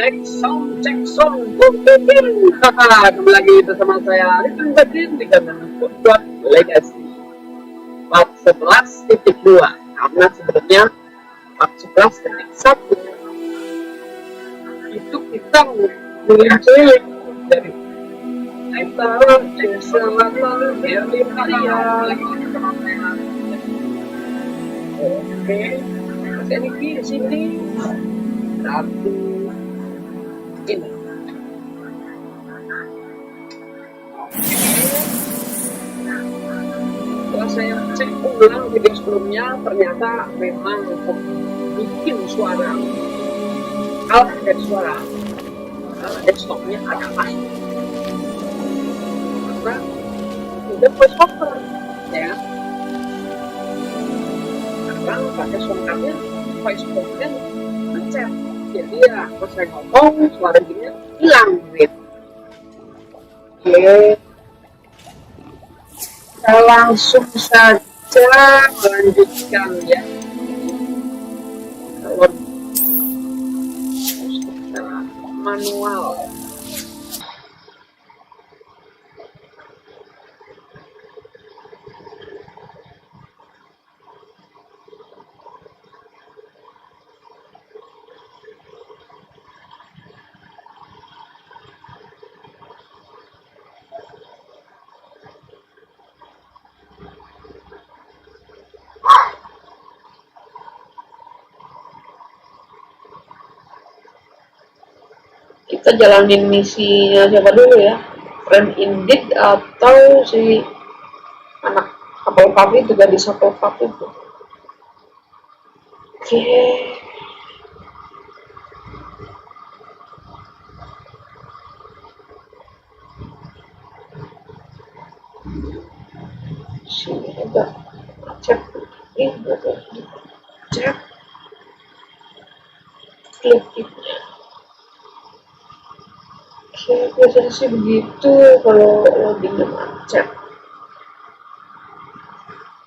cek sound, kembali lagi bersama saya Little Badin di kanal Hogwarts Legacy part 11.2, karena sebelumnya part 11.1 itu kita melincir dari Utara ke Selatan, Merlin, oke, masih di sini satu ini. Setelah saya cek ulang video sebelumnya, ternyata memang bikin suara kalah dari suara desktopnya agak pasti karena udah voice over ya, sekarang pakai soundcardnya voice over-nya pencet, jadi ya pas saya ngomong suaranya hilang gitu. Oke, kita langsung saja melanjutkan ya. Kalau manual kita jalanin misinya siapa dulu ya, friend indeed atau si anak kapal papi juga di kapal papi tuh. Oke, sini ada cek ini, ada cek klik itu. Oke, biasanya sih begitu kalau loadingnya macet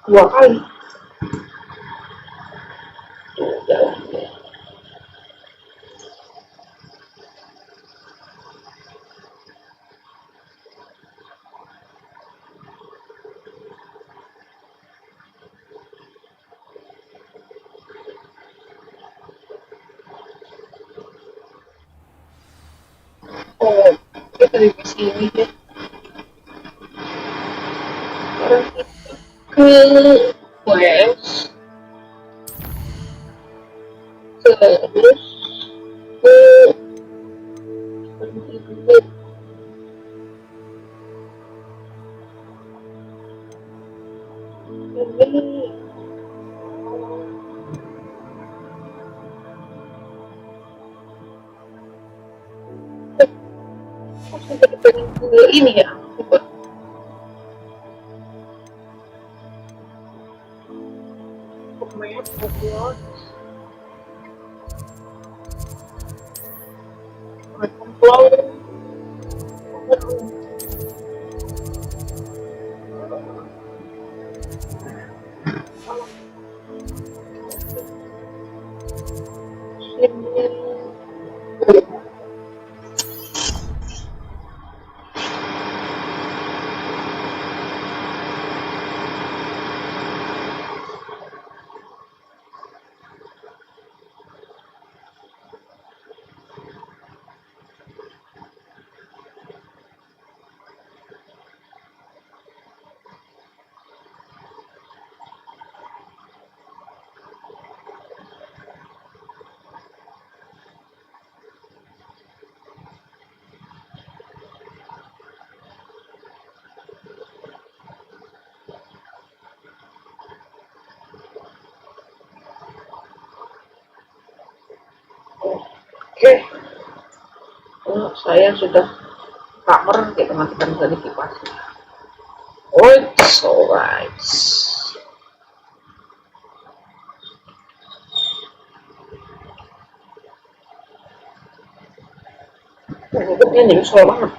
2 kali tuh jalannya. Oh, kita di sini ya. Sekarang kita ke quest, terus ke ini. Ke ini ya, coba. Pemain Hogwarts, Ravenclaw, Oke, saya sudah kamar kayak teman-teman tadi kipas. Oh, it's alright. Ini jadi slow banget.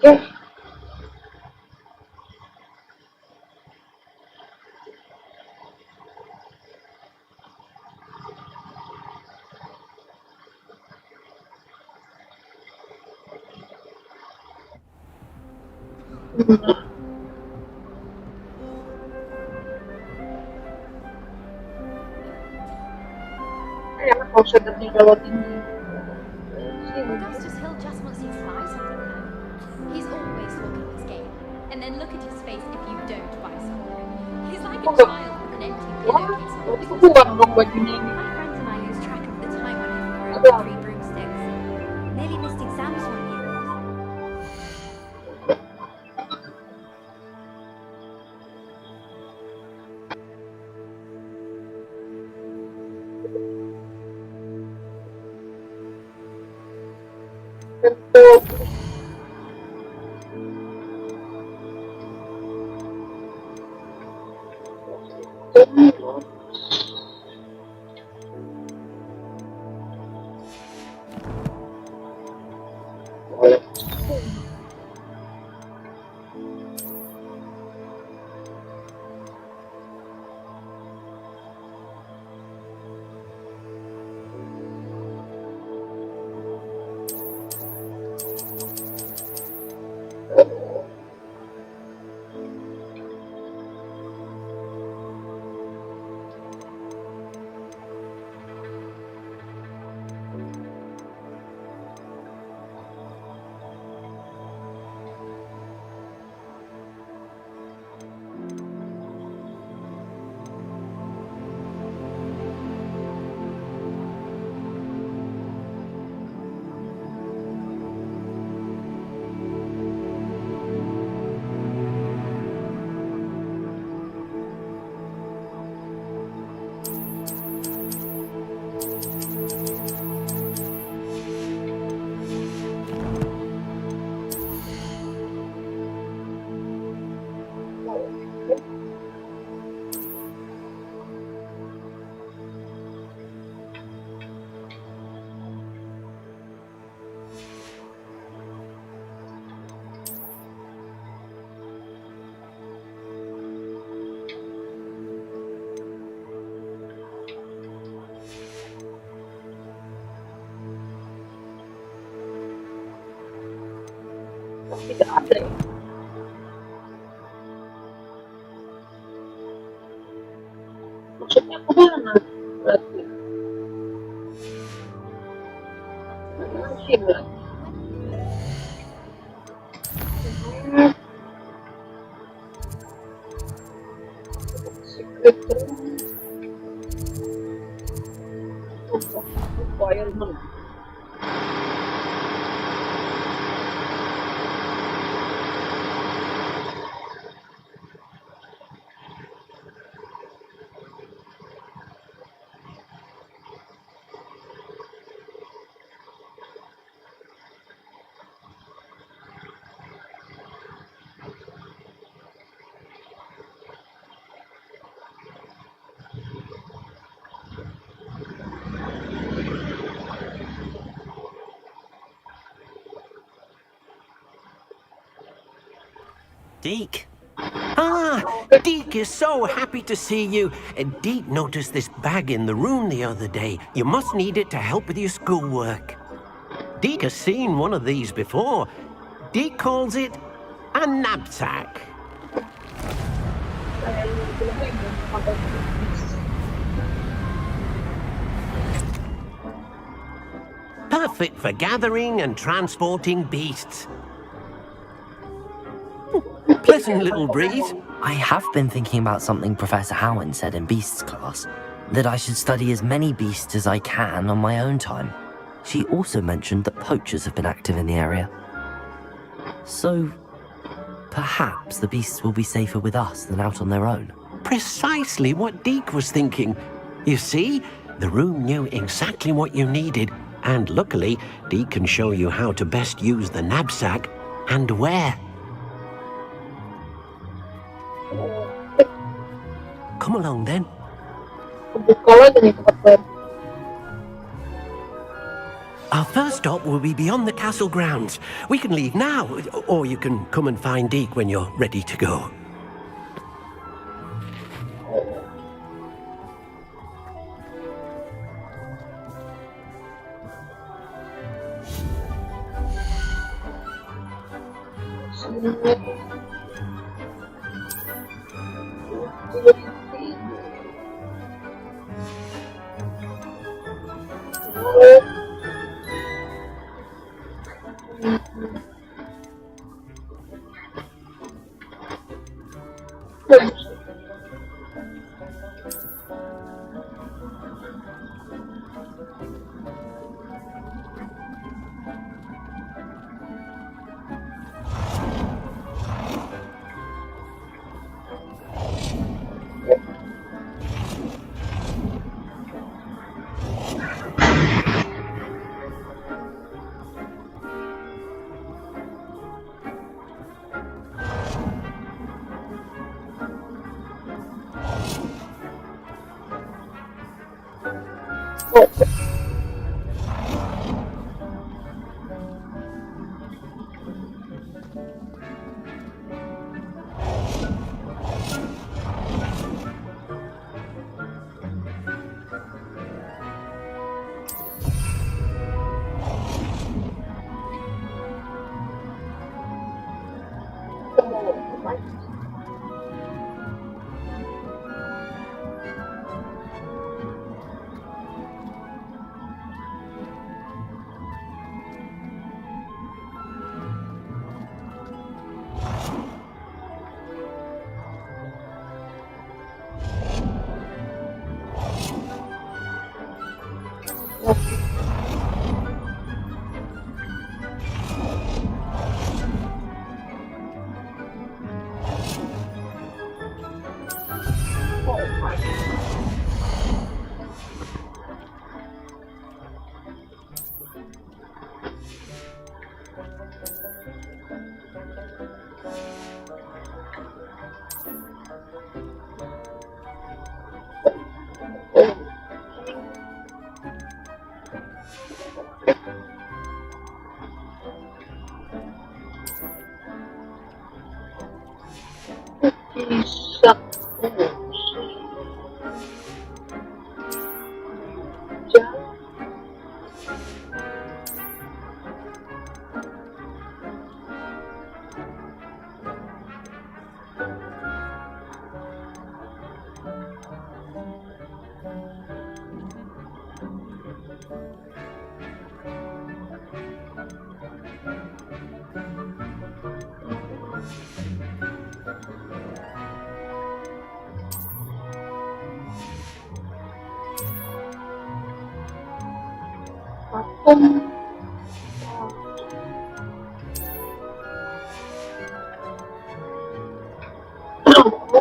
Oke. Enak kalau saya terjadi kalau tinggi. Augustus Hill just wants you to buy something though. He's always talking his game. And then look at his face if you don't buy something. He's like a child with an empty pillowcase on his Bukan dong bajunya ini. My friends and I lose track of the time when I threw 3 broomsticks. Maybe missed exams one year. Tidak ada ya. Maksudnya kemana berarti? Masih berarti. Secret room. Requirement. Deek. Deek is so happy to see you. Deek noticed this bag in the room the other day. You must need it to help with your schoolwork. Deek has seen one of these before. Deek calls it a Nab-Sack. Perfect for gathering and transporting beasts. Pleasant little breeze. I have been thinking about something Professor Howard said in Beasts class, that I should study as many beasts as I can on my own time. She also mentioned that poachers have been active in the area. So, perhaps the beasts will be safer with us than out on their own. Precisely what Deek was thinking. You see, the room knew exactly what you needed, and luckily, Deek can show you how to best use the Nab-Sack and where. Come along then. Our first stop will be beyond the castle grounds. We can leave now, or you can come and find Deek when you're ready to go. Patung.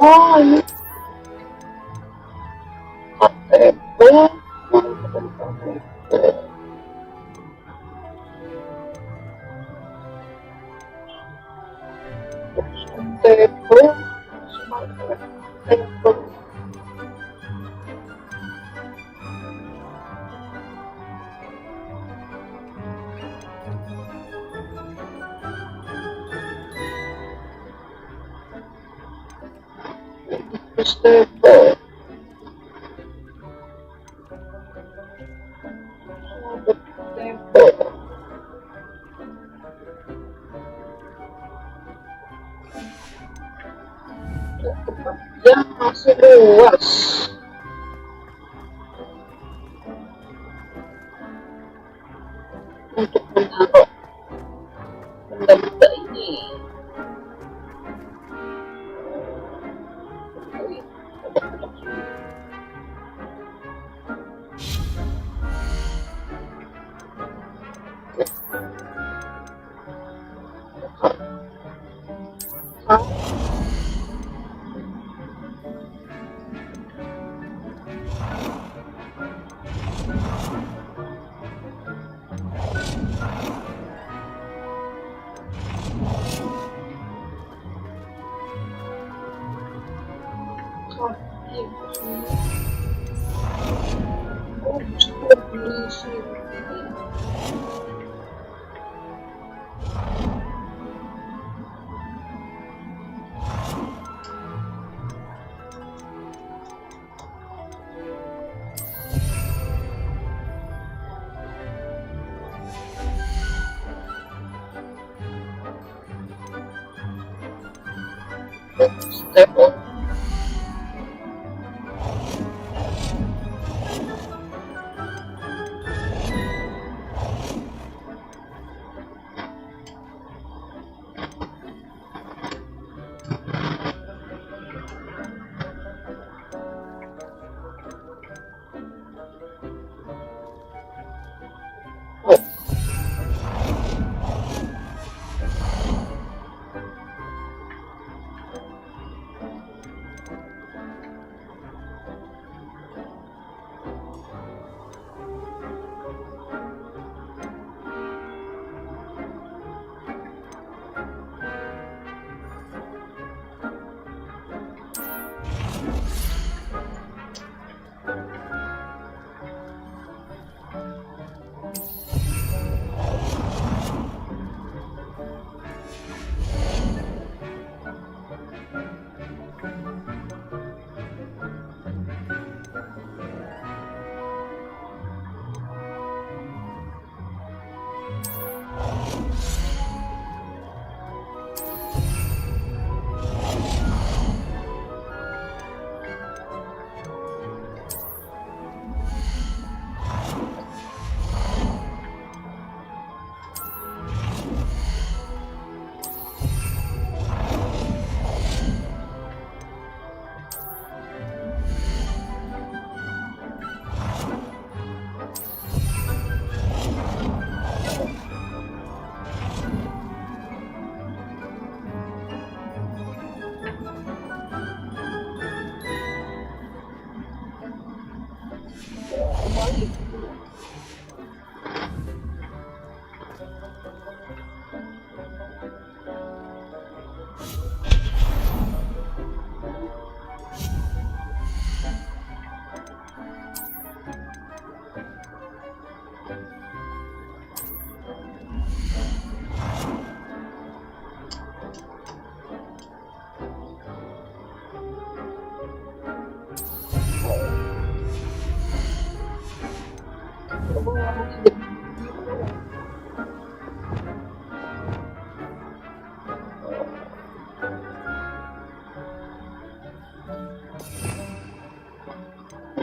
Oh, ini KTP. Tersebar. Yang masih luas untuk menaruh benda-benda ini. Stable.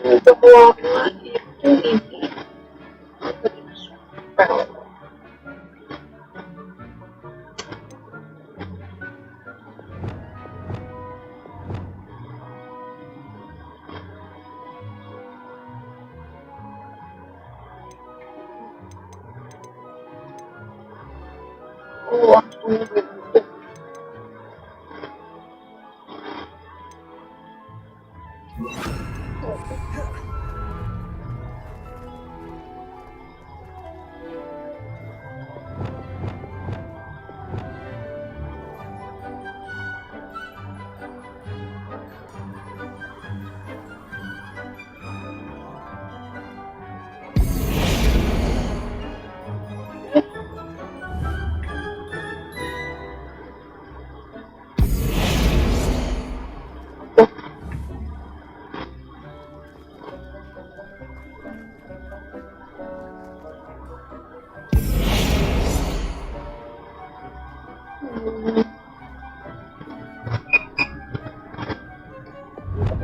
Untuk warna itu ini apa ini? Spell. Waktu bentuk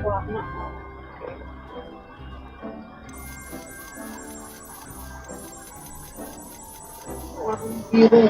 warna warna biru.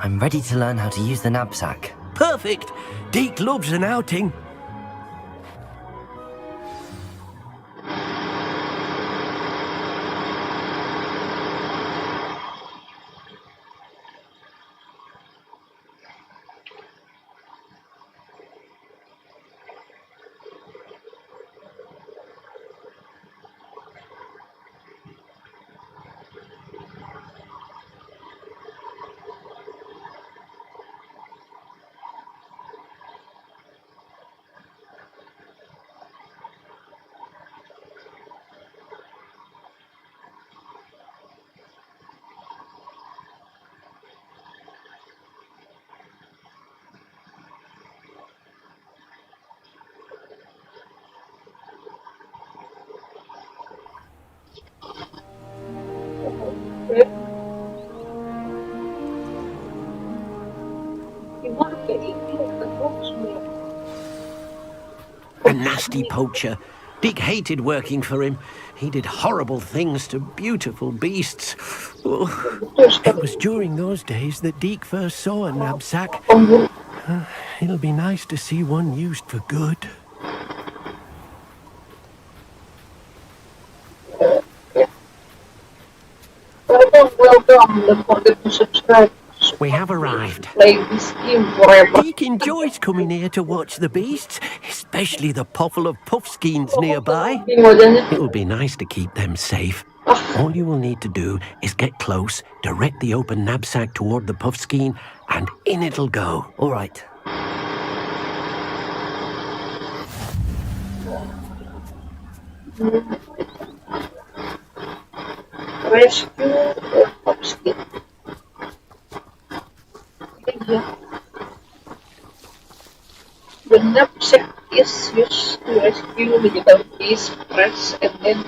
I'm ready to learn how to use the Nab-Sack. Perfect. Deek loves an outing. A nasty poacher. Deek hated working for him. He did horrible things to beautiful beasts. Oh, it was during those days that Deek first saw a Nab-Sack. It'll be nice to see one used for good. Welcome the subscribe. We have arrived. Play this game forever. Deek enjoys coming here to watch the beasts, especially the puffle of Puffskeins nearby. Ini wajahnya. It would be nice to keep them safe. All you will need to do is get close, direct the open Nab-Sack toward the Puffskein, and in it'll go. All right. Rescue Puffskein. The Nab-Sack is used to rescue magical beasts, press, and then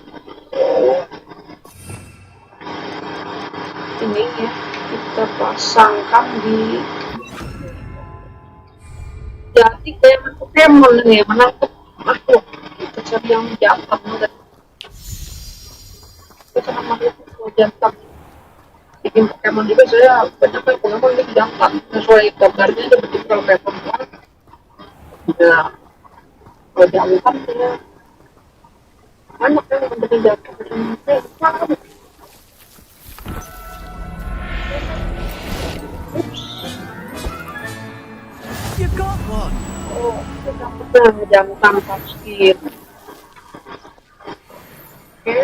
ini ya kita pasangkan di jadi kayak Pokemon nih, menangkap makhluk. Kita cari yang jantan dan kita sama makhluk jantan. Bikin Pokemon juga saya banyak kan Pokemon yang jantan sesuai gambarnya seperti kalau Pokemon ya kalau jantan ya banyak yang bentuknya jantan. You got one! Oh, kita pegang jantan Puffskein. Oke,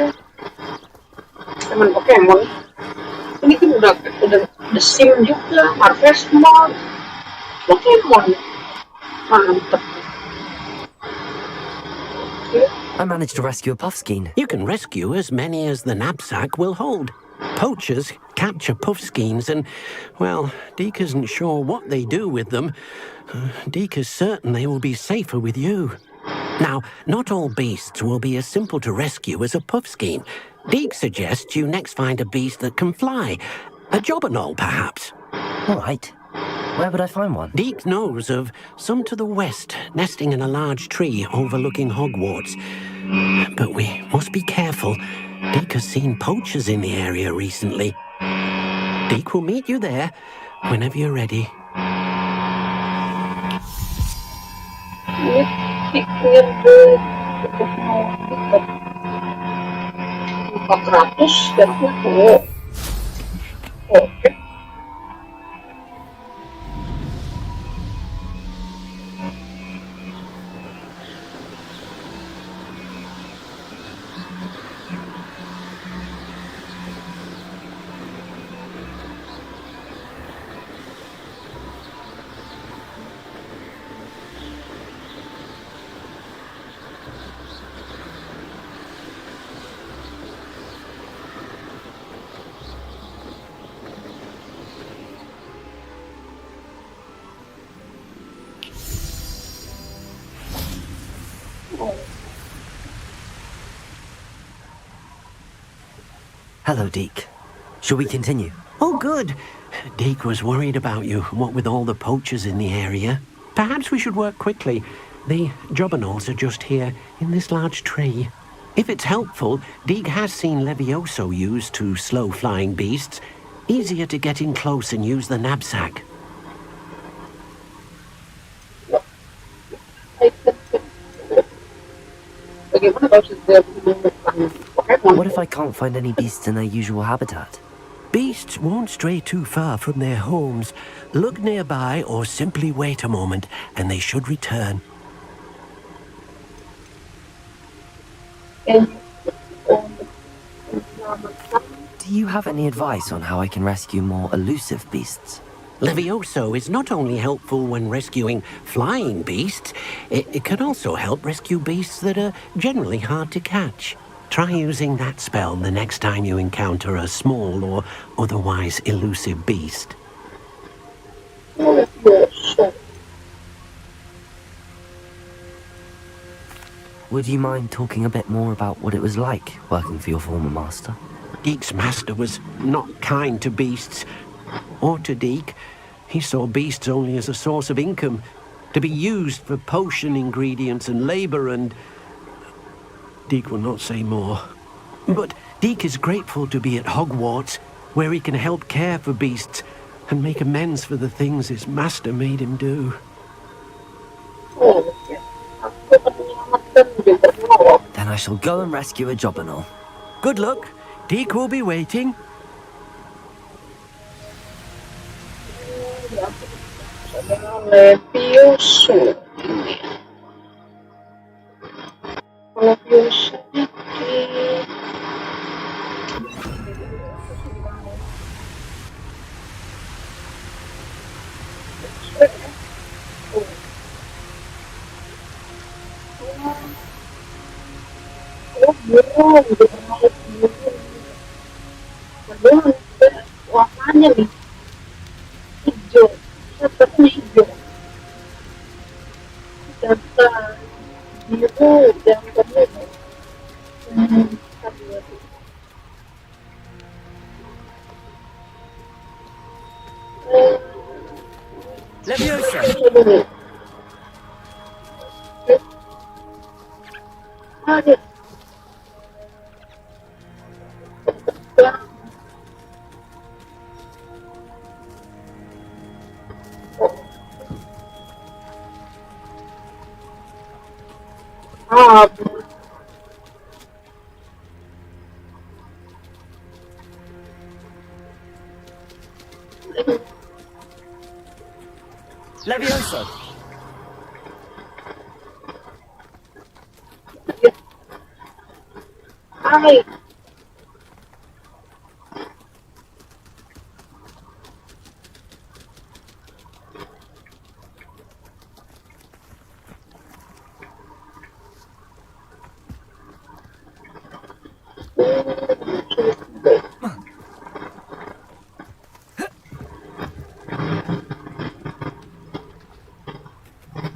teman Pokemon. Ini kan udah The Sim juga, Harvest Mode, Pokemon. Mantep. Oke. I managed to rescue a Puffskein. You can rescue as many as the Nab-Sack will hold. Poachers capture Puffskeins and, well, Deek isn't sure what they do with them. Deek is certain they will be safer with you. Now, not all beasts will be as simple to rescue as a Puffskein. Deek suggests you next find a beast that can fly. A Jobberknoll, perhaps. All right. Where would I find one? Deek knows of some to the west, nesting in a large tree overlooking Hogwarts. But we must be careful. Deek has seen poachers in the area recently. Deek will meet you there whenever you're ready. Ini pikir ke 400 dan itu. Oke. Hello, Deek. Shall we continue? Oh, good. Deek was worried about you, what with all the poachers in the area. Perhaps we should work quickly. The Jobberknolls are just here, in this large tree. If it's helpful, Deek has seen Levioso used to slow flying beasts. Easier to get in close and use the Nab-Sack. What if I can't find any beasts in their usual habitat? Beasts won't stray too far from their homes. Look nearby or simply wait a moment and they should return. Do you have any advice on how I can rescue more elusive beasts? Levioso is not only helpful when rescuing flying beasts, it can also help rescue beasts that are generally hard to catch. Try using that spell the next time you encounter a small or otherwise elusive beast. Would you mind talking a bit more about what it was like working for your former master? Deek's master was not kind to beasts, or to Deek. He saw beasts only as a source of income, to be used for potion ingredients and labor, and Deek will not say more. But Deek is grateful to be at Hogwarts, where he can help care for beasts and make amends for the things his master made him do. Then I shall go and rescue a Jobberknoll. Good luck. Deek will be waiting. Ada Levioso ini. Levioso di biru, udah pernah biru. Padahal warnanya nih hijau, seperti hijau. Jantan biru, jantan biru. Leviosa! Ada. Leviosa! Hai.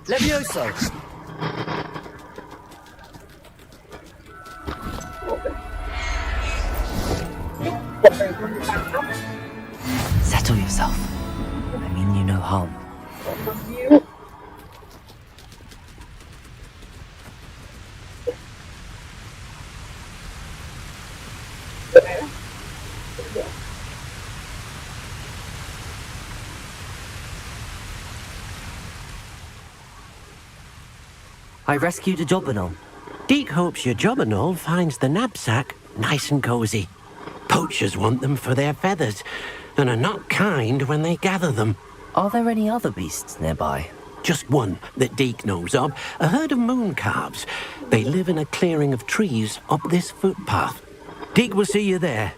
Leviosa! Settle yourself. I mean you no harm. I rescued a Jobberknoll. Deek hopes your Jobberknoll finds the Nab-Sack nice and cozy. Poachers want them for their feathers, and are not kind when they gather them. Are there any other beasts nearby? Just one that Deek knows of, a herd of mooncalves. They live in a clearing of trees up this footpath. Deek will see you there.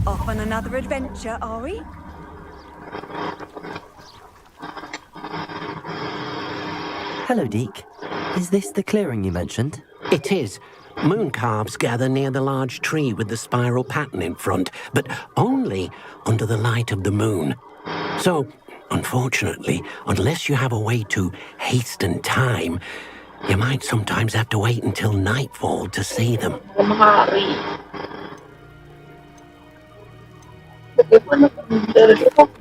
Off on another adventure, are we? Hello, Deek. Is this the clearing you mentioned? It is. Mooncalves gather near the large tree with the spiral pattern in front, but only under the light of the moon. So, unfortunately, unless you have a way to hasten time, you might sometimes have to wait until nightfall to see them.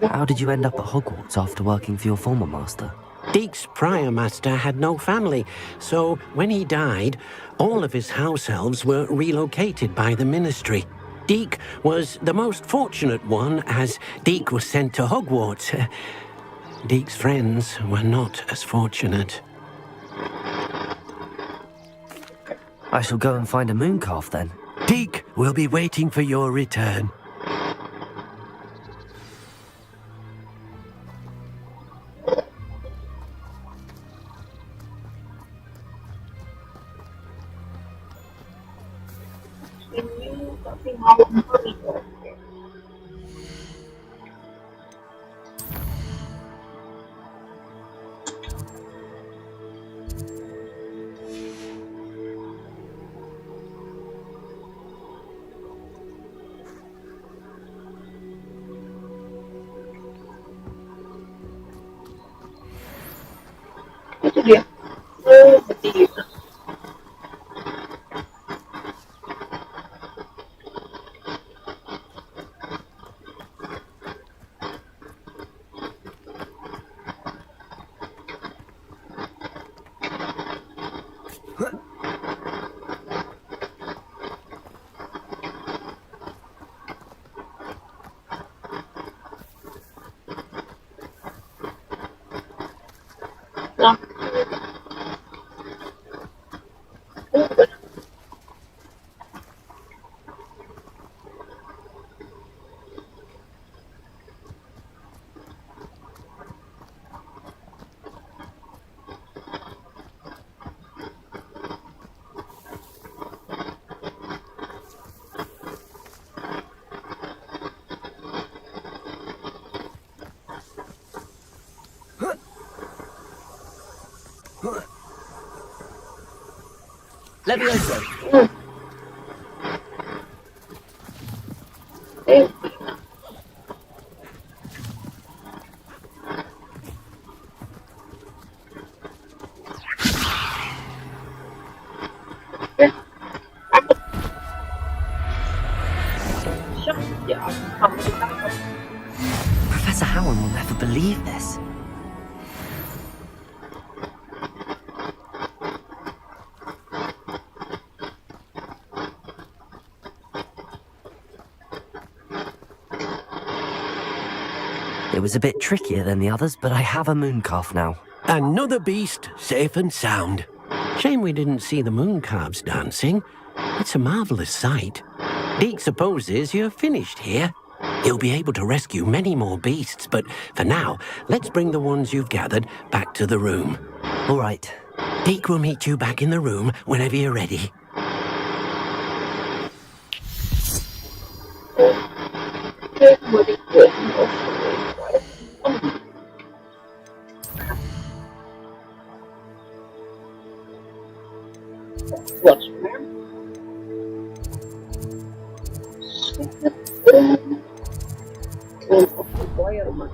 How did you end up at Hogwarts after working for your former master? Deek's prior master had no family, so when he died, all of his house elves were relocated by the ministry. Deek was the most fortunate one, as Deek was sent to Hogwarts. Deek's friends were not as fortunate. I shall go and find a mooncalf then. Deek will be waiting for your return. Itu dia. Betul. Levioso. Ya, kamu ditangkap. Professor Howard will never believe this. It was a bit trickier than the others, but I have a Mooncalf now. Another beast, safe and sound. Shame we didn't see the mooncalves dancing. It's a marvelous sight. Deek supposes you're finished here. You'll be able to rescue many more beasts, but for now, let's bring the ones you've gathered back to the room. All right. Deek will meet you back in the room whenever you're ready. What's Vivarium.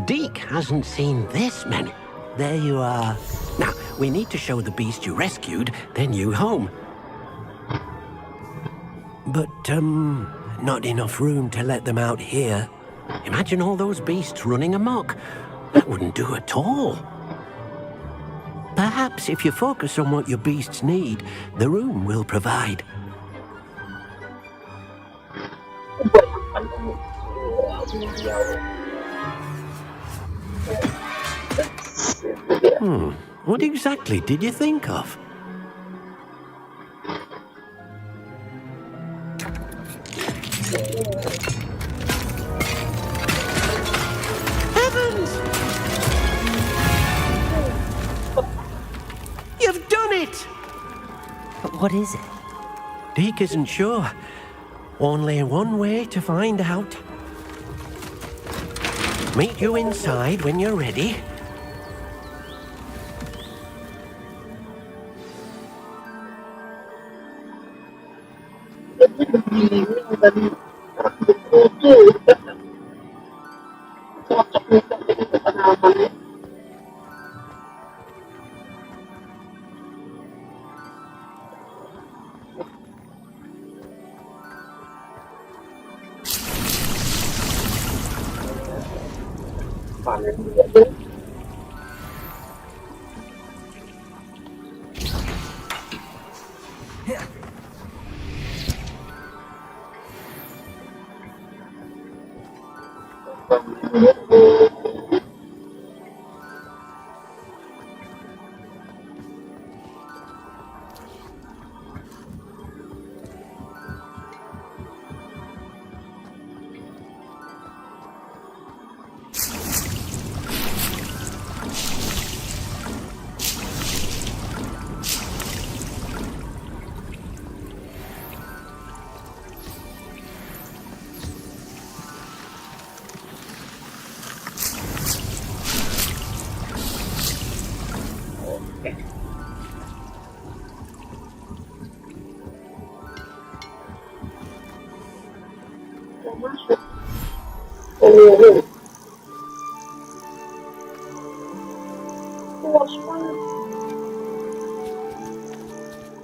Deek hasn't seen this many. There you are. Now, we need to show the beast you rescued their new home. But, not enough room to let them out here. Imagine all those beasts running amok. That wouldn't do at all. Perhaps if you focus on what your beasts need, the room will provide. What exactly did you think of? Heavens! You've done it! But what is it? Deek isn't sure. Only one way to find out. Meet you inside when you're ready.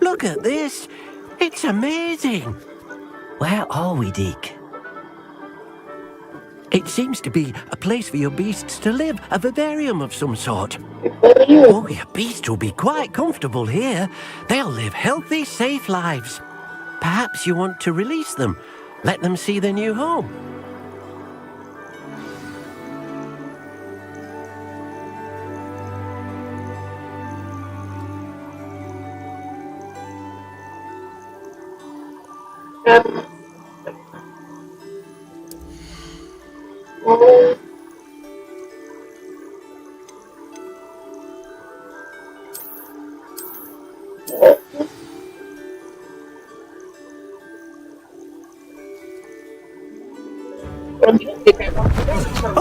Look at this. It's amazing. Where are we, Deek? It seems to be a place for your beasts to live, a vivarium of some sort. Oh, your beasts will be quite comfortable here. They'll live healthy, safe lives. Perhaps you want to release them. Let them see their new home. Oh!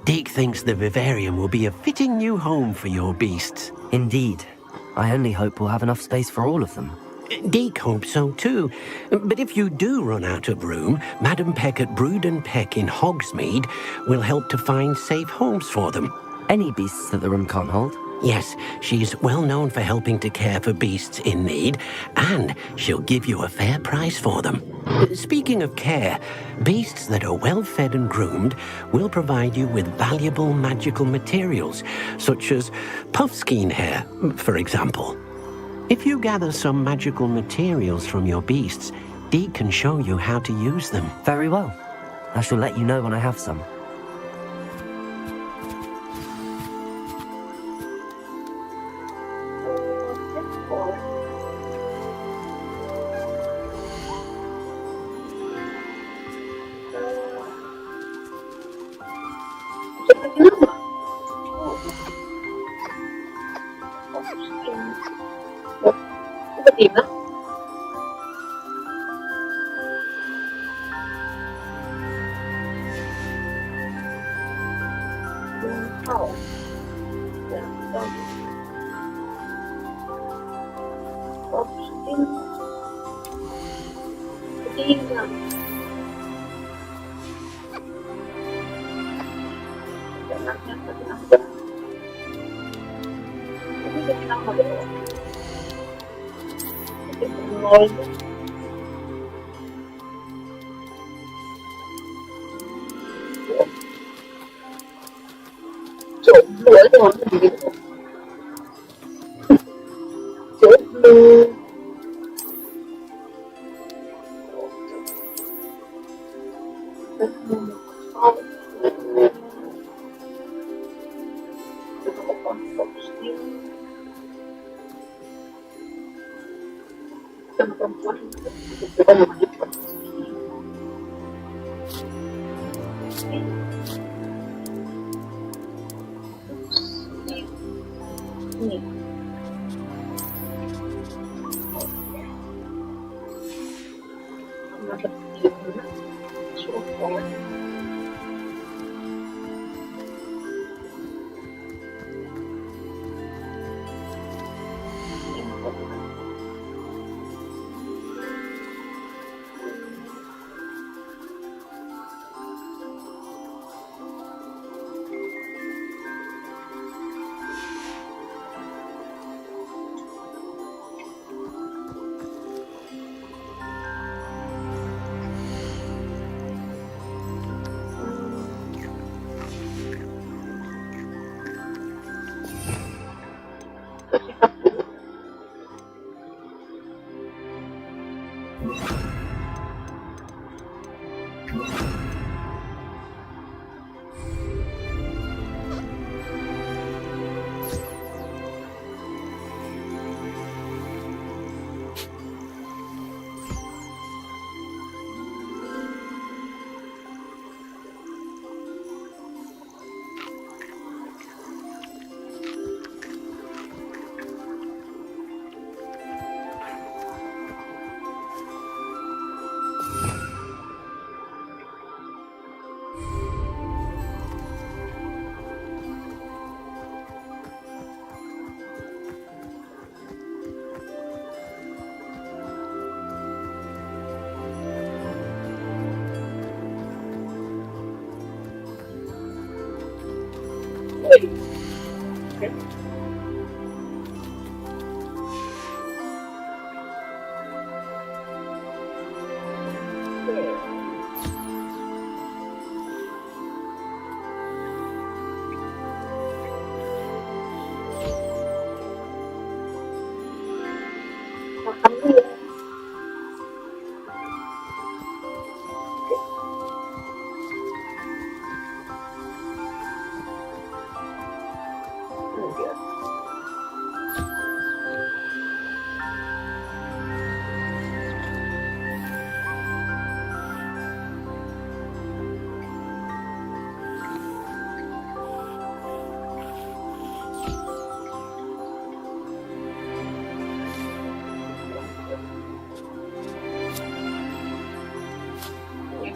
Deek thinks the Vivarium will be a fitting new home for your beasts. Indeed. I only hope we'll have enough space for all of them. Deek hopes so too. But if you do run out of room, Madam Peck at Brood and Peck in Hogsmeade will help to find safe homes for them. Any beasts that the room can't hold? Yes, she's well known for helping to care for beasts in need, and she'll give you a fair price for them. Speaking of care, beasts that are well fed and groomed will provide you with valuable magical materials, such as Puffskein hair, for example. If you gather some magical materials from your beasts, Deek can show you how to use them. Very well. I shall let you know when I have some. Tiba. Mooncalf. Ya, Puffskein. Tiba. Jangannya tapi nambah. Ini jadi nambah ya. Nol. Jomblo aja orang begitu. Jomblo.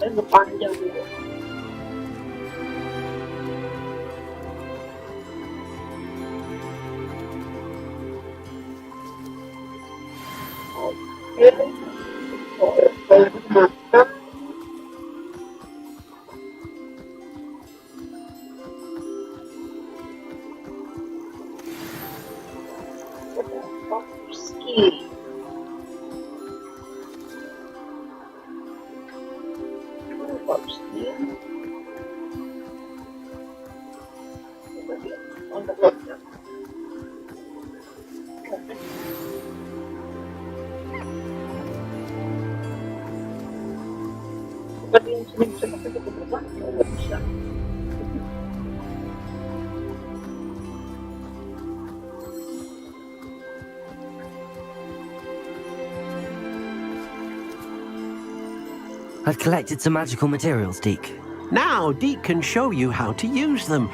Ini panjang juga. Oke, kalau makan Puffskein. Puffskein. Coba dia untuk lotnya. Coba dia sini bisa pakai ke rumah, nggak bisa. I've collected some magical materials, Deek. Now, Deek can show you how to use them.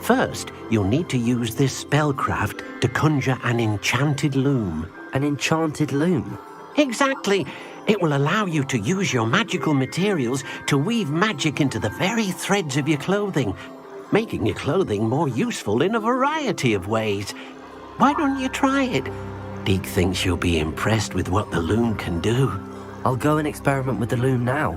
First, you'll need to use this spellcraft to conjure an enchanted loom. An enchanted loom? Exactly. It will allow you to use your magical materials to weave magic into the very threads of your clothing, making your clothing more useful in a variety of ways. Why don't you try it? Deek thinks you'll be impressed with what the loom can do. I'll go and experiment with the loom now.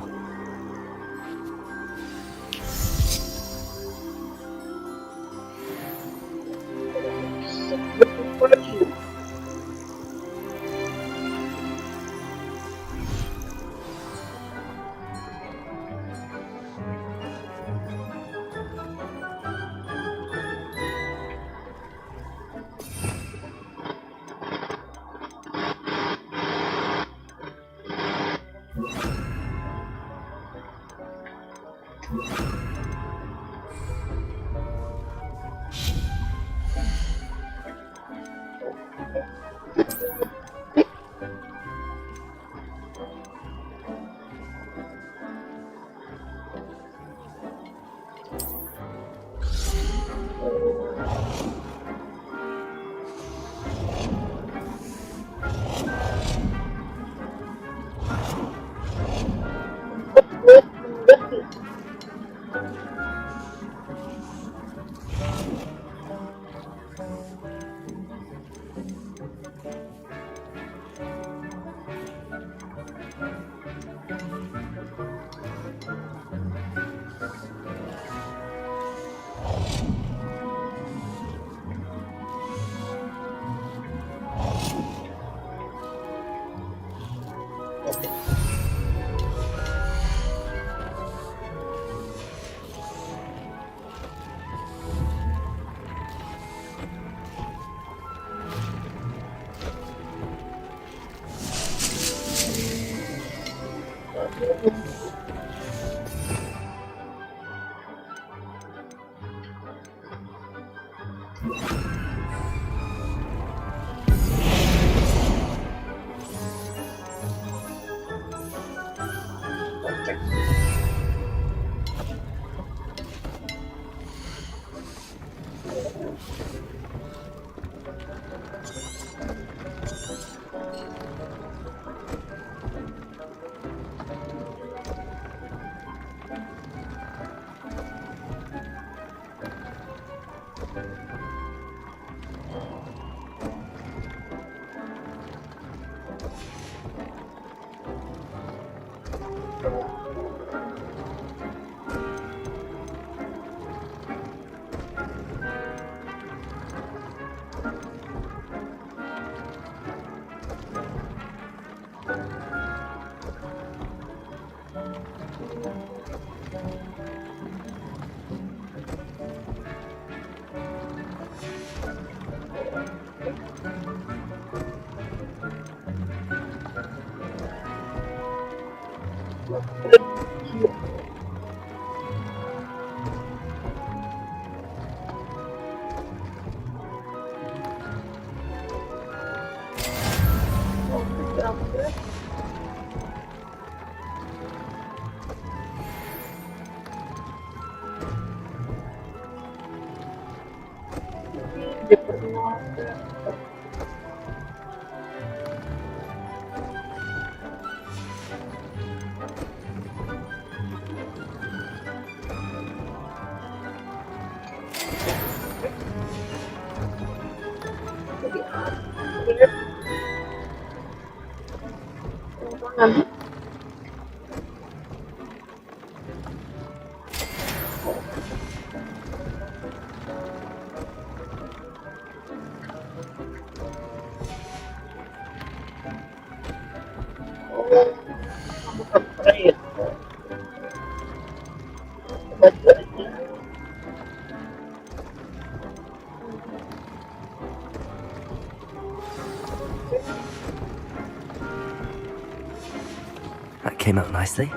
That came out nicely.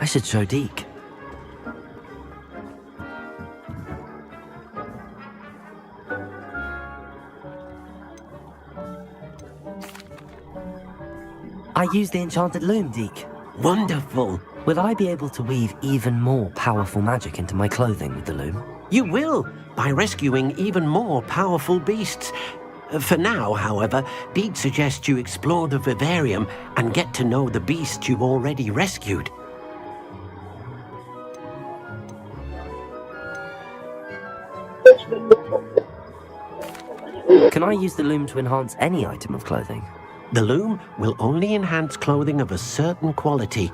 I should show Deek. I used the Enchanted Loom, Deek. Wonderful. Will I be able to weave even more powerful magic into my clothing with the loom? You will, by rescuing even more powerful beasts. For now, however, Deek suggests you explore the Vivarium and get to know the beasts you've already rescued. Can I use the loom to enhance any item of clothing? The loom will only enhance clothing of a certain quality.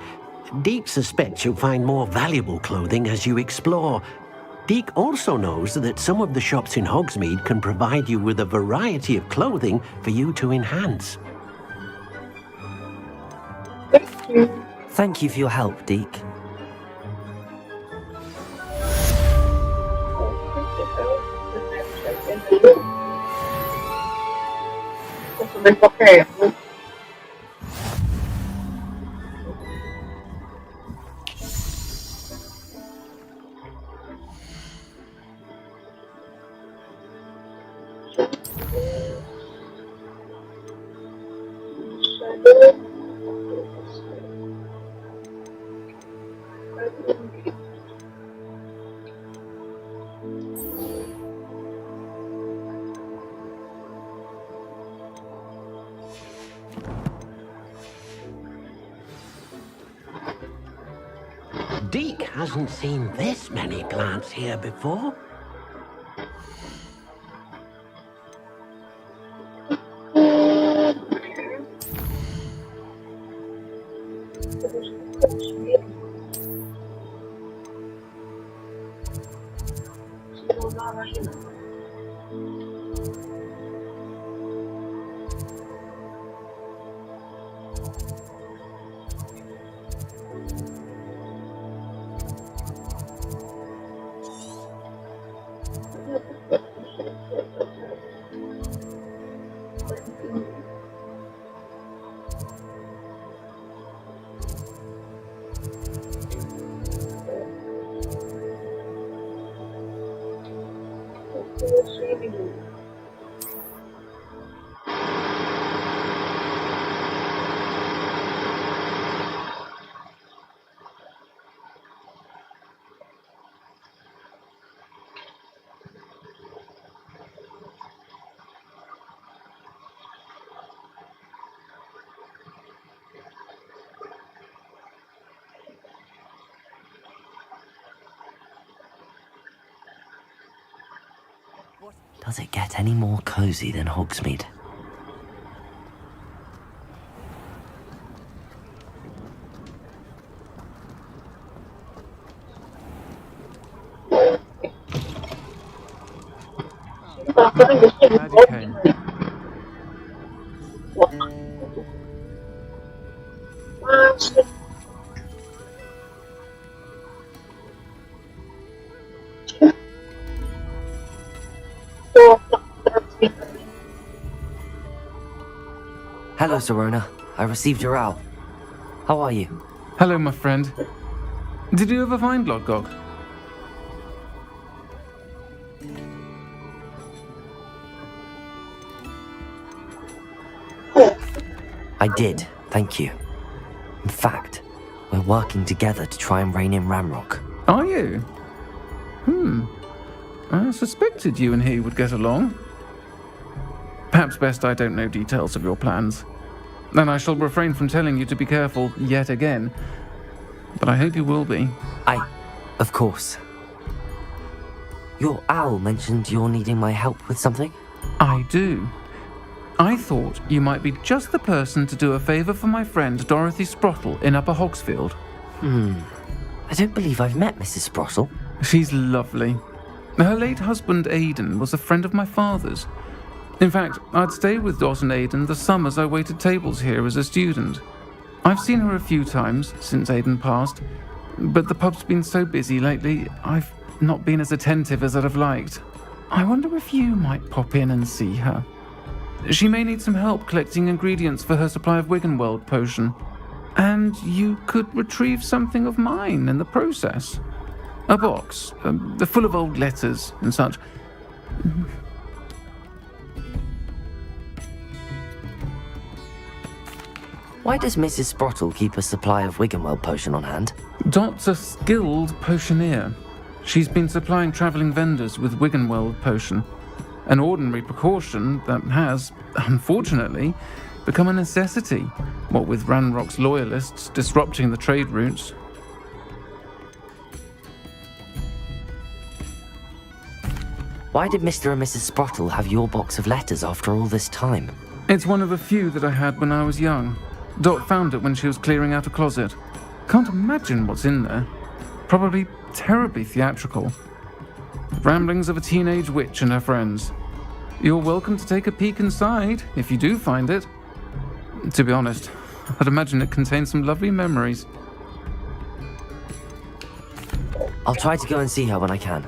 Deek suspects you'll find more valuable clothing as you explore. Deek also knows that some of the shops in Hogsmeade can provide you with a variety of clothing for you to enhance. Thank you for your help, Deek. Deek hasn't seen this many plants here before. Does it get any more cozy than Hogsmeade? Glad you came. Hello, Serona. I received your owl. How are you? Hello, my friend. Did you ever find Lodgok? I did, thank you. In fact, we're working together to try and rein in Ramrock. Are you? I suspected you and he would get along. Perhaps best I don't know details of your plans. And I shall refrain from telling you to be careful yet again. But I hope you will be. Of course. Your owl mentioned you're needing my help with something? I I do. I thought you might be just the person to do a favour for my friend Dorothy Sprottle in Upper Hogsfield. I don't believe I've met Mrs. Sprottle. She's lovely. Her late husband Aidan was a friend of my father's. In fact, I'd stayed with Dot and Aidan the summers I waited tables here as a student. I've seen her a few times since Aidan passed, but the pub's been so busy lately, I've not been as attentive as I'd have liked. I wonder if you might pop in and see her. She may need some help collecting ingredients for her supply of Wiggenweld potion, and you could retrieve something of mine in the process. A box, full of old letters and such. Why does Mrs. Sprottle keep a supply of Wiggenweld potion on hand? Dot's a skilled potioneer. She's been supplying travelling vendors with Wiggenweld potion, an ordinary precaution that has, unfortunately, become a necessity, what with Ranrock's loyalists disrupting the trade routes. Why did Mr. and Mrs. Sprottle have your box of letters after all this time? It's one of the few that I had when I was young. Dot found it when she was clearing out a closet. Can't imagine what's in there. Probably terribly theatrical. Ramblings of a teenage witch and her friends. You're welcome to take a peek inside, if you do find it. To be honest, I'd imagine it contains some lovely memories. I'll try to go and see her when I can.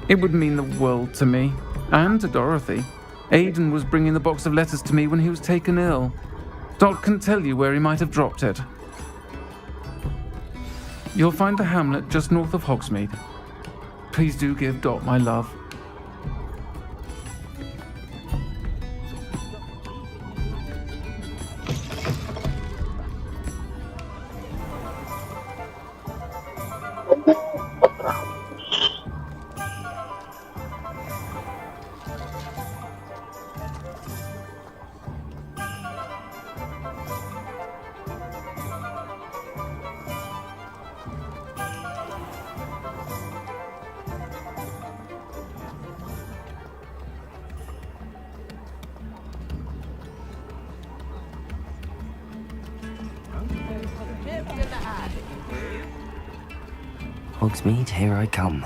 It would mean the world to me, and to Dorothy. Aidan was bringing the box of letters to me when he was taken ill. Dot can tell you where he might have dropped it. You'll find the hamlet just north of Hogsmeade. Please do give Dot my love. Hogsmeade, here I come.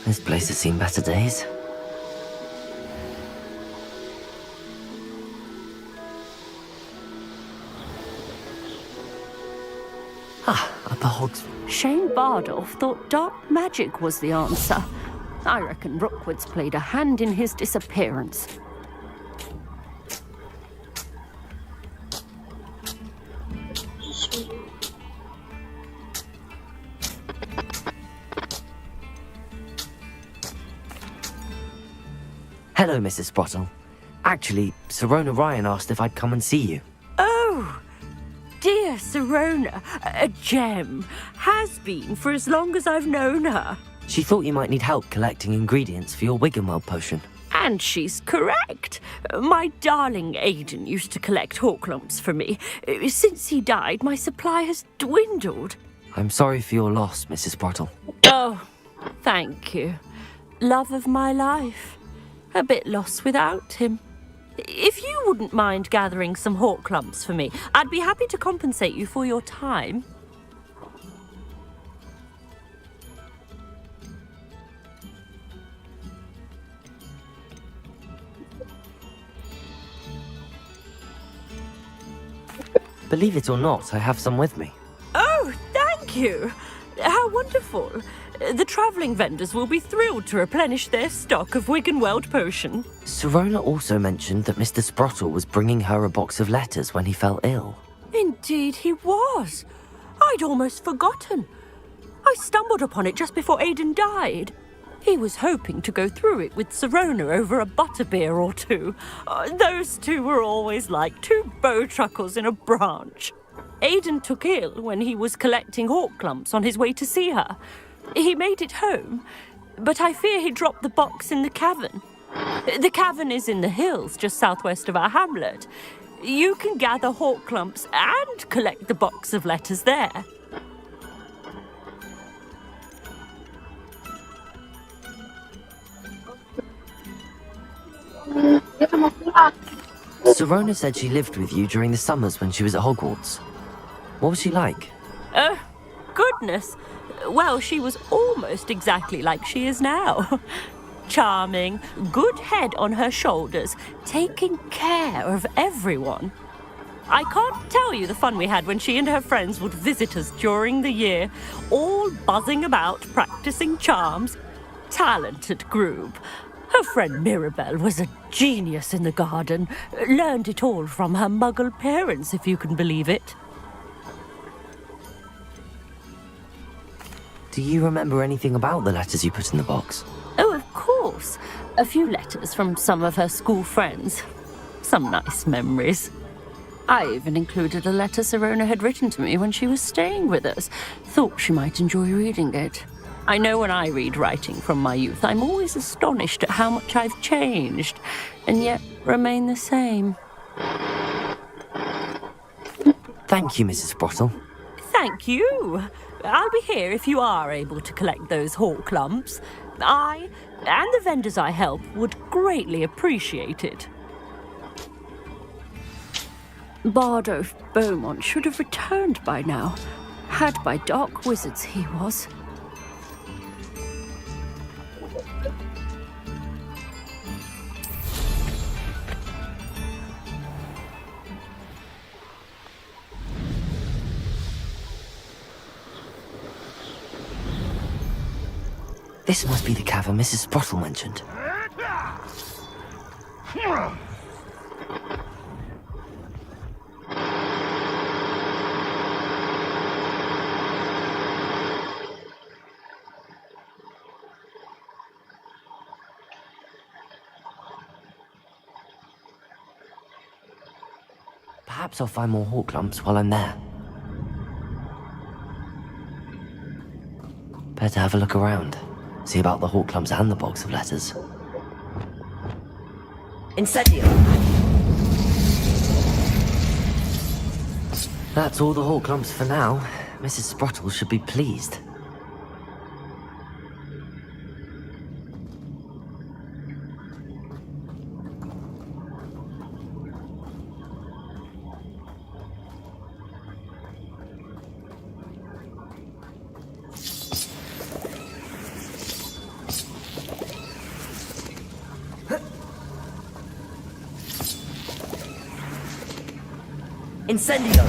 This place has seen better days. Upper Hogsmeade. Shane Bardolph thought dark magic was the answer. I reckon Rookwood's played a hand in his disappearance. Hello, Mrs. Sprottle. Actually, Sirona Ryan asked if I'd come and see you. Oh, dear Sirona, a gem. Has been for as long as I've known her. She thought you might need help collecting ingredients for your Wiggenweld potion. And she's correct. My darling Aidan used to collect Horklumps for me. Since he died, my supply has dwindled. I'm sorry for your loss, Mrs. Sprottle. Oh, thank you. Love of my life. A bit lost without him. If you wouldn't mind gathering some Horklumps for me, I'd be happy to compensate you for your time. Believe it or not, I have some with me. Oh, thank you. How wonderful. The travelling vendors will be thrilled to replenish their stock of Wiggenweld potion. Sirona also mentioned that Mr. Sprottle was bringing her a box of letters when he fell ill. Indeed he was. I'd almost forgotten. I stumbled upon it just before Aidan died. He was hoping to go through it with Sirona over a butterbeer or two. Those two were always like two bowtruckles in a branch. Aidan took ill when he was collecting hawk clumps on his way to see her. He made it home, but I fear he dropped the box in the cavern. The cavern is in the hills just southwest of our hamlet. You can gather hawk clumps and collect the box of letters there. Dia sama pulang. Sirona said she lived with you during the summers when she was at Hogwarts. What was she like? Goodness. Well, she was almost exactly like she is now. Charming, good head on her shoulders, taking care of everyone. I can't tell you the fun we had when she and her friends would visit us during the year, all buzzing about, practicing charms. Talented group. Her friend Mirabelle was a genius in the garden. Learned it all from her muggle parents, if you can believe it. Do you remember anything about the letters you put in the box? Oh, of course. A few letters from some of her school friends. Some nice memories. I even included a letter Sirona had written to me when she was staying with us. Thought she might enjoy reading it. I know when I read writing from my youth, I'm always astonished at how much I've changed, and yet remain the same. Thank you, Mrs. Sprottle. Thank you. I'll be here if you are able to collect those hawk clumps. I, and the vendors I help, would greatly appreciate it. Bardolph Beaumont should have returned by now. Had by dark wizards he was. This must be the cavern Mrs. Sprottle mentioned. Perhaps I'll find more hawk clumps while I'm there. Better have a look around. See about the hawk clumps and the box of letters. Incendio! That's all the hawk clumps for now. Mrs. Sprottle should be pleased. Incendio!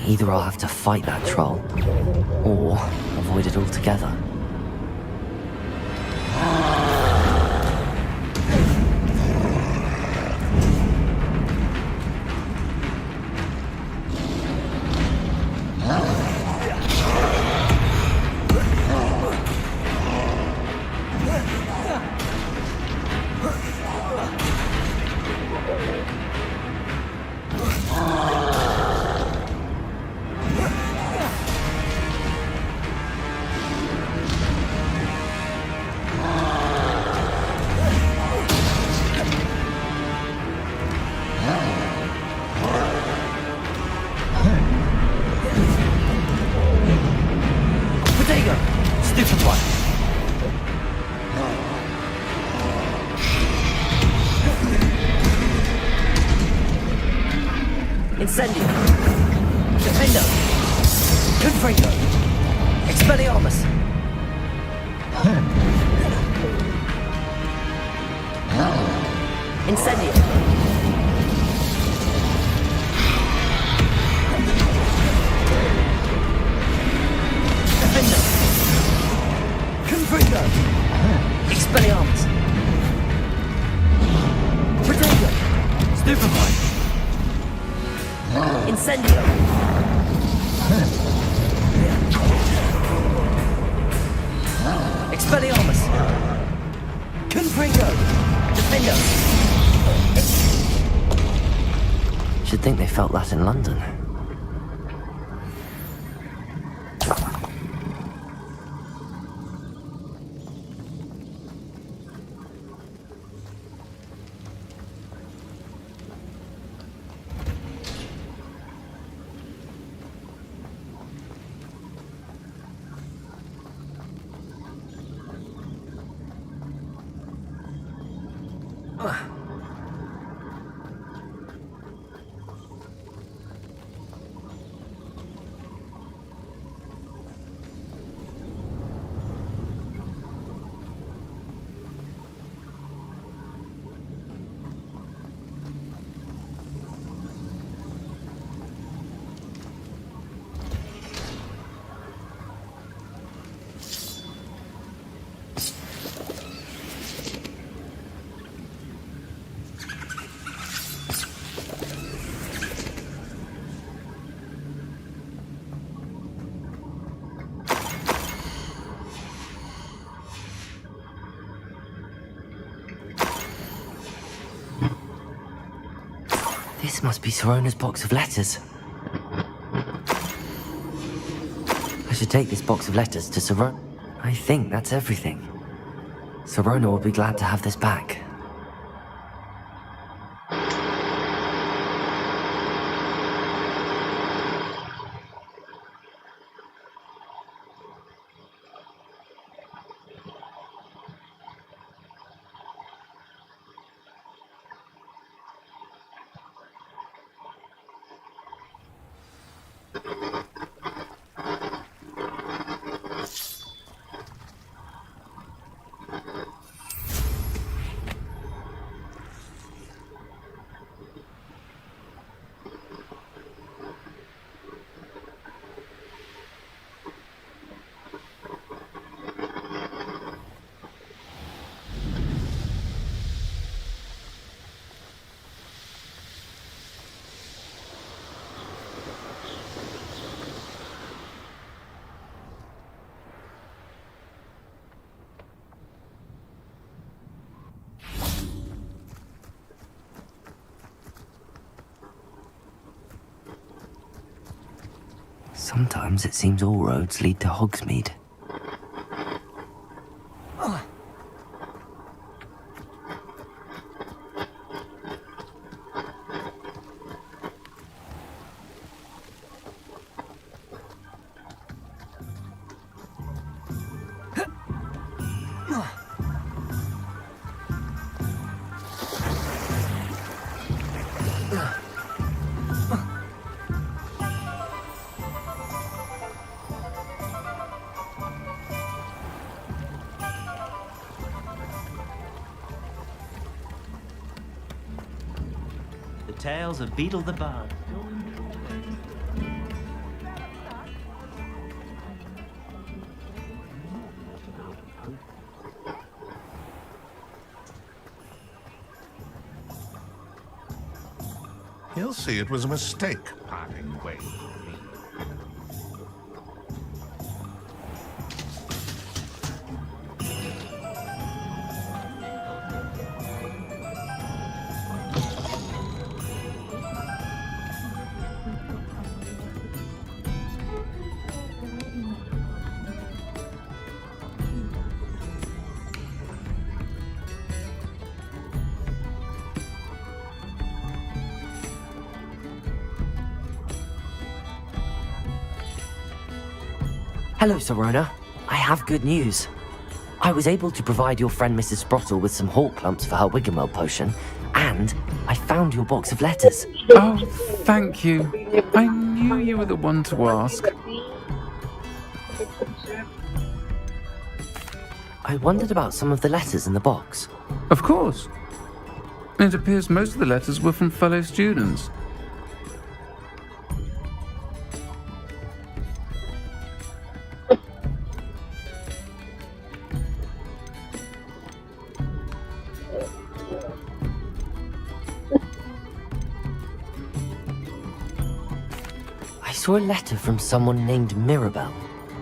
Either I'll have to fight that troll, or avoid it altogether. Incendio. Defendo. Confringo. Expelliarmus. Incendio. Defendo. Confringo. Expelliarmus. Protego. Stupefy. Incendio. Expelliarmus. Confringo. Defendo. Should think they felt that in London. This must be Sirona's box of letters. I should take this box of letters to Sirona. I think that's everything. Sirona will be glad to have this back. Sometimes it seems all roads lead to Hogsmeade. Tales of Beetle the Bard. He'll see it was a mistake parting ways with me. Hello, Sorona. I have good news. I was able to provide your friend Mrs. Sprottle with some hawk lumps for her Wiggenweld potion, and I found your box of letters. Oh, thank you. I knew you were the one to ask. I wondered about some of the letters in the box. Of course. It appears most of the letters were from fellow students. I saw a letter from someone named Mirabelle.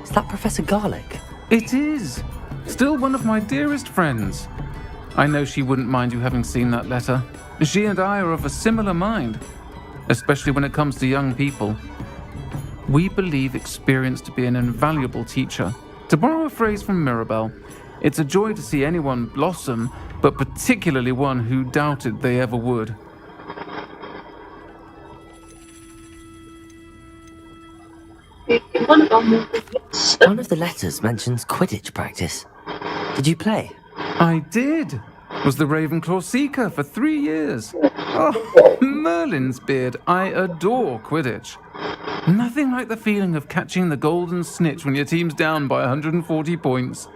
Is that Professor Garlic? It is. Still one of my dearest friends. I know she wouldn't mind you having seen that letter. She and I are of a similar mind, especially when it comes to young people. We believe experience to be an invaluable teacher. To borrow a phrase from Mirabelle, it's a joy to see anyone blossom, but particularly one who doubted they ever would. One of the letters mentions Quidditch practice. Did you play? I did. Was the Ravenclaw Seeker for 3 years. Oh, Merlin's beard. I adore Quidditch. Nothing like the feeling of catching the golden snitch when your team's down by 140 points.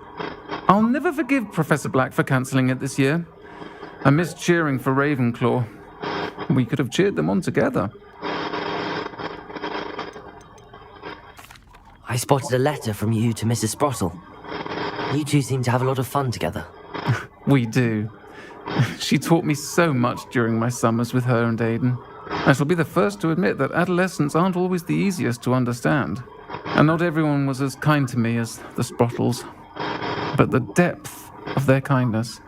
I'll never forgive Professor Black for cancelling it this year. I missed cheering for Ravenclaw. We could have cheered them on together. I spotted a letter from you to Mrs. Sprottle. You two seem to have a lot of fun together. We do. She taught me so much during my summers with her and Aiden. I shall be the first to admit that adolescents aren't always the easiest to understand. And not everyone was as kind to me as the Sprottles. But the depth of their kindness,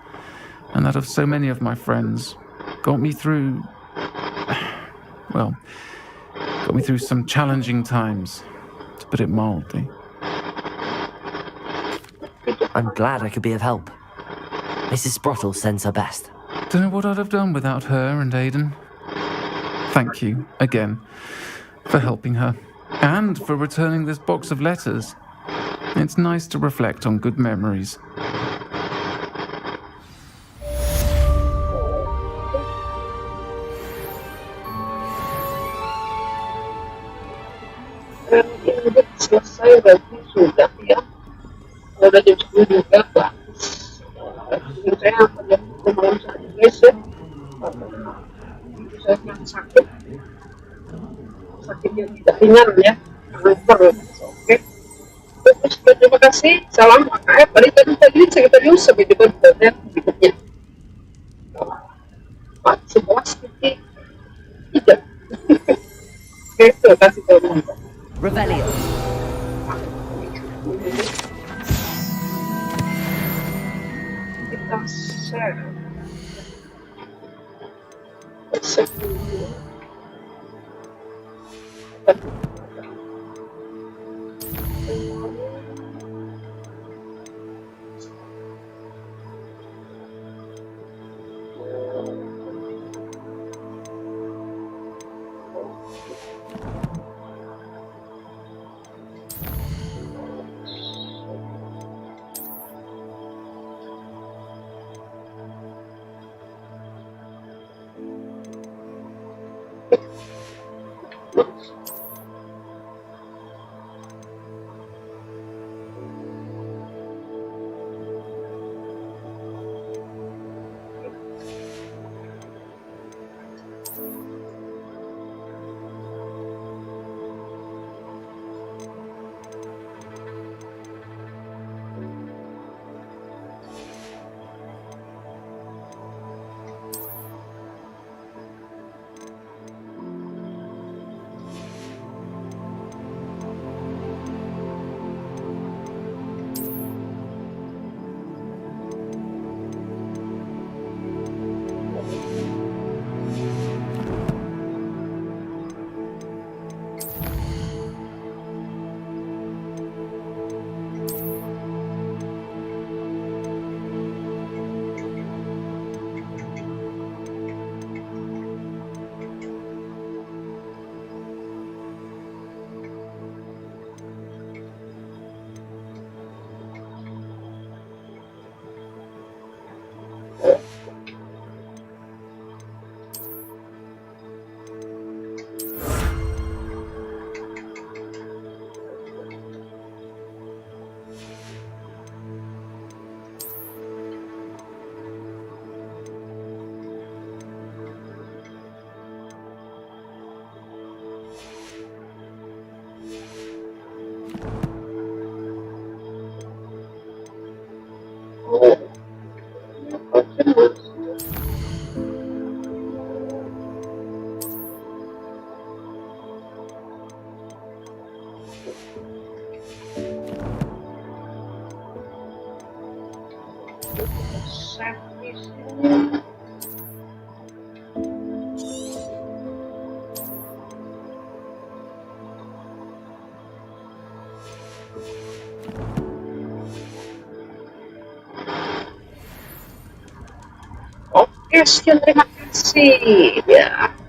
and that of so many of my friends, got me through some challenging times, to put it mildly. I'm glad I could be of help. Mrs. Sprottle sends her best. Don't know what I'd have done without her and Aiden. Thank you, again, for helping her, and for returning this box of letters. It's nice to reflect on good memories. Ini selesai berarti sudah ya. Kalau udah jam 10 juga bagus. Saya akan jam 10 malam saja guys ya. Saya yang sakitnya tidak ringan ya, kanker. Oke. Terima kasih. Salam AKF. Tadi Sekretarius sampai jumpa di konten berikutnya. Pak 11 tidak. Oke, terima kasih teman-teman. Revelio. Kita share. Share dulu. servisnya. Oke, sekian terima kasih ya.